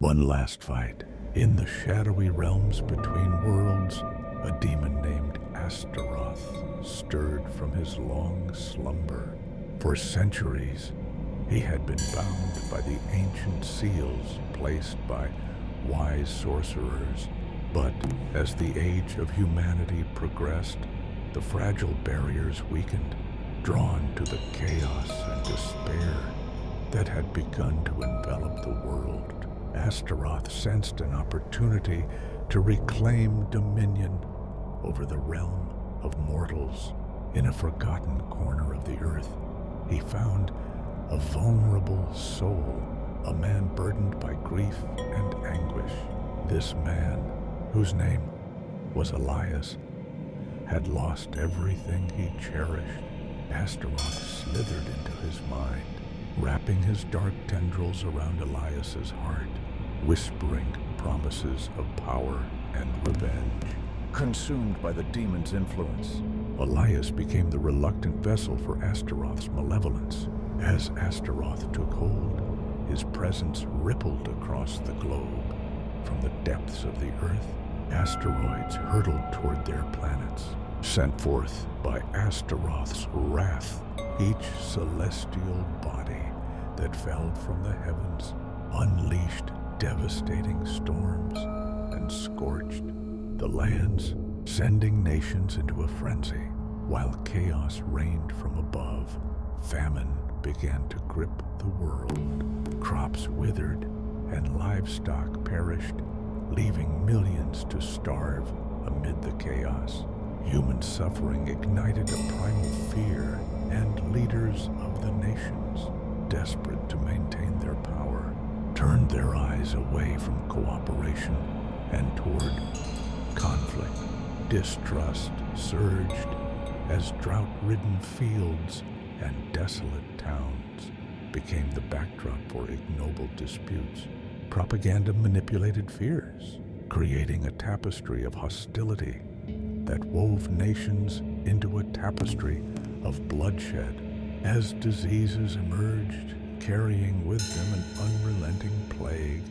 One last fight. In the shadowy realms between worlds, a demon named Astaroth stirred from his long slumber. For centuries, he had been bound by the ancient seals placed by wise sorcerers. But as the age of humanity progressed, the fragile barriers weakened, drawn to the chaos and despair that had begun to envelop the world. Astaroth sensed an opportunity to reclaim dominion over the realm of mortals. In a forgotten corner of the earth, he found a vulnerable soul, a man burdened by grief and anguish. This man, whose name was Elias, had lost everything he cherished. Astaroth slithered into his mind, wrapping his dark tendrils around Elias's heart, whispering promises of power and revenge. Consumed by the demon's influence, Elias became the reluctant vessel for Astaroth's malevolence. As Astaroth took hold, his presence rippled across the globe. From the depths of the earth, asteroids hurtled toward their planets, sent forth by Astaroth's wrath. Each celestial body that fell from the heavens unleashed devastating storms and scorched the lands, sending nations into a frenzy. While chaos reigned from above, famine began to grip the world. Crops withered and livestock perished, leaving millions to starve amid the chaos. Human suffering ignited a primal fear, and leaders of the nations, desperate to maintain their power, turned their eyes away from cooperation and toward conflict. Distrust surged as drought-ridden fields and desolate towns became the backdrop for ignoble disputes. Propaganda manipulated fears, creating a tapestry of hostility that wove nations into a tapestry of bloodshed. As diseases emerged, carrying with them an unrelenting plague,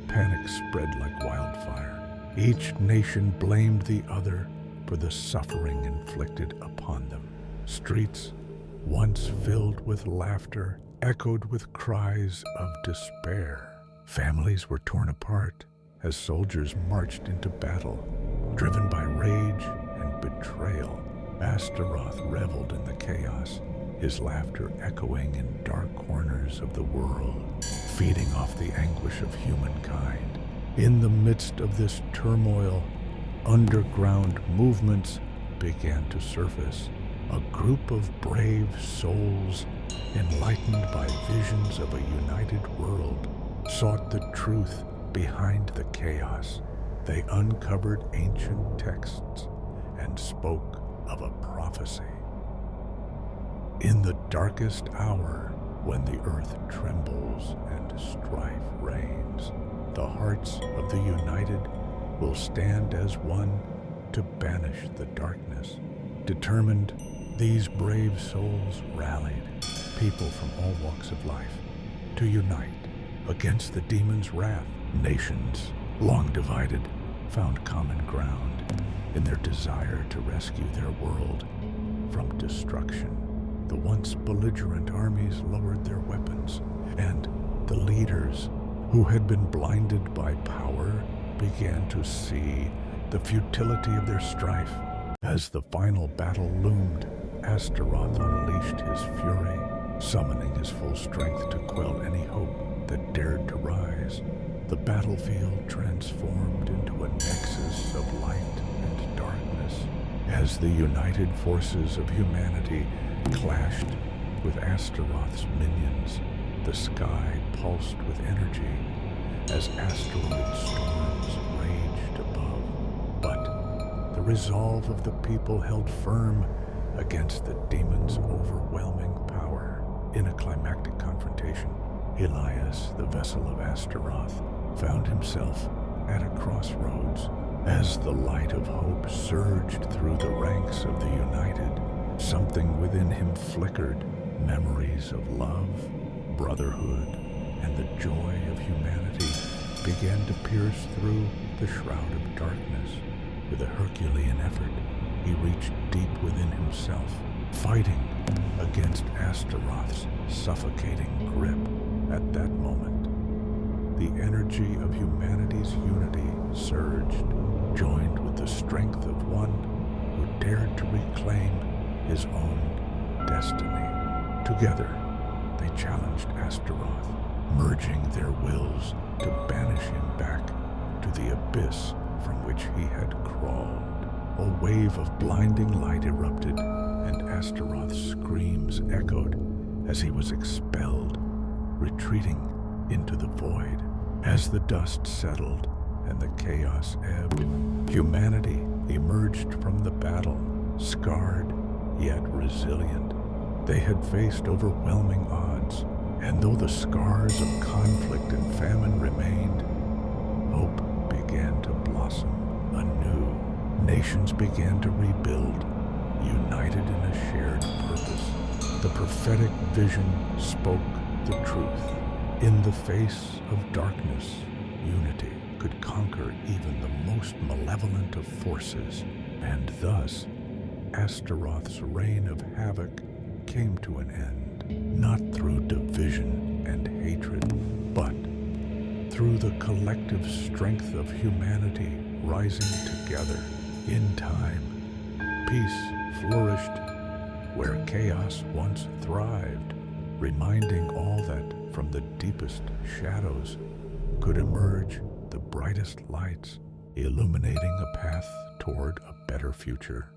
panic spread like wildfire. Each nation blamed the other for the suffering inflicted upon them. Streets, once filled with laughter, echoed with cries of despair. Families were torn apart as soldiers marched into battle, driven by rage and betrayal. Astaroth reveled in the chaos, his laughter echoing in dark corners of the world, feeding off the anguish of humankind. In the midst of this turmoil, underground movements began to surface. A group of brave souls, enlightened by visions of a united world, sought the truth behind the chaos. They uncovered ancient texts and spoke of a prophecy. In the darkest hour, when the earth trembles and strife reigns, the hearts of the united will stand as one to banish the darkness. Determined, these brave souls rallied, people from all walks of life, to unite against the demon's wrath. Nations, long divided, found common ground in their desire to rescue their world from destruction. The once belligerent armies lowered their weapons, and the leaders, who had been blinded by power, began to see the futility of their strife. As the final battle loomed, Astaroth unleashed his fury, summoning his full strength to quell any hope that dared to rise. The battlefield transformed into a nexus of light and darkness. As the united forces of humanity clashed with Astaroth's minions, the sky pulsed with energy as asteroid storms raged above. But the resolve of the people held firm against the demon's overwhelming power. In a climactic confrontation, Elias, the vessel of Astaroth, found himself at a crossroads. As the light of hope surged through the ranks of the united, something within him flickered. Memories of love, brotherhood, and the joy of humanity began to pierce through the shroud of darkness. With a Herculean effort, he reached deep within himself, fighting against Astaroth's suffocating grip. At that moment, the energy of humanity's unity surged, joined with the strength of one who dared to reclaim his own destiny. Together, they challenged Astaroth, merging their wills to banish him back to the abyss from which he had crawled. A wave of blinding light erupted, and Astaroth's screams echoed as he was expelled, retreating into the void. As the dust settled and the chaos ebbed, humanity emerged from the battle, scarred yet resilient. They had faced overwhelming odds, and though the scars of conflict and famine remained, hope began to blossom anew. Nations began to rebuild, united in a shared purpose. The prophetic vision spoke the truth. In the face of darkness, unity could conquer even the most malevolent of forces, and thus Astaroth's reign of havoc came to an end, not through division and hatred, but through the collective strength of humanity rising together. In time, peace flourished where chaos once thrived, reminding all that from the deepest shadows could emerge the brightest lights, illuminating a path toward a better future.